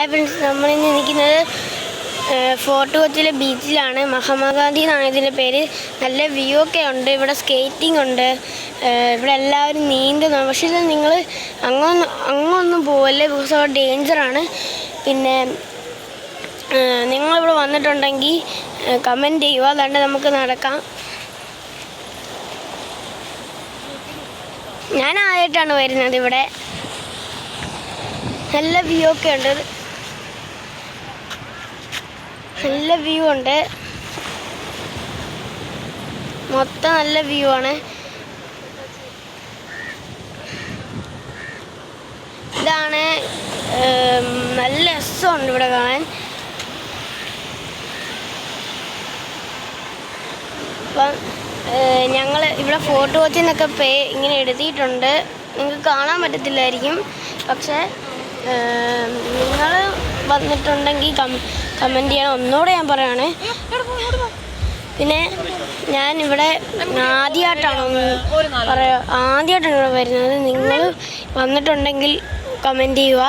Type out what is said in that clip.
Hi friends, നമ്മളിന്ന് നിൽക്കുന്നത് fort കൊച്ചിയിലെ ബീച്ചിലാണ്. മഹാത്മാഗാന്ധി എന്നാണ് ഇതിൻ്റെ പേര്. നല്ല വ്യൂ ഒക്കെ ഉണ്ട്. ഇവിടെ സ്കേറ്റിംഗ് ഉണ്ട്. ഇവിടെ എല്ലാവരും നീന്തുന്നു. പക്ഷേ ഇത് നിങ്ങൾ അങ്ങൊന്നും പോവല്ലേ, ബിക്കോസ് അവിടെ ഡേഞ്ചറാണ്. പിന്നെ നിങ്ങളിവിടെ വന്നിട്ടുണ്ടെങ്കിൽ കമൻറ്റ് ചെയ്യുക. അല്ലാണ്ട് നമുക്ക് നടക്കാം. ഞാൻ ആദ്യമായിട്ടാണ് വരുന്നത്. ഇവിടെ നല്ല വ്യൂ ഒക്കെ ഉണ്ട്. നല്ല വ്യൂ ഉണ്ട്. മൊത്തം നല്ല വ്യൂ ആണ്. ഇതാണ് നല്ല രസമുണ്ട് ഇവിടെ കാണാൻ. അപ്പം ഞങ്ങൾ ഇവിടെ ഫോർട്ട് കൊച്ചിയിൽ നിന്നൊക്കെ ഇങ്ങനെ എഴുതിയിട്ടുണ്ട്. നിങ്ങൾക്ക് കാണാൻ പറ്റത്തില്ലായിരിക്കും. പക്ഷേ നിങ്ങൾ വന്നിട്ടുണ്ടെങ്കിൽ കമൻറ്റ് ചെയ്യണം. ഒന്നുകൂടെ ഞാൻ പറയുകയാണ്. പിന്നെ ഞാനിവിടെ ആദ്യമായിട്ടാണ് ഇവിടെ വരുന്നത്. നിങ്ങൾ വന്നിട്ടുണ്ടെങ്കിൽ കമൻറ്റ് ചെയ്യുക.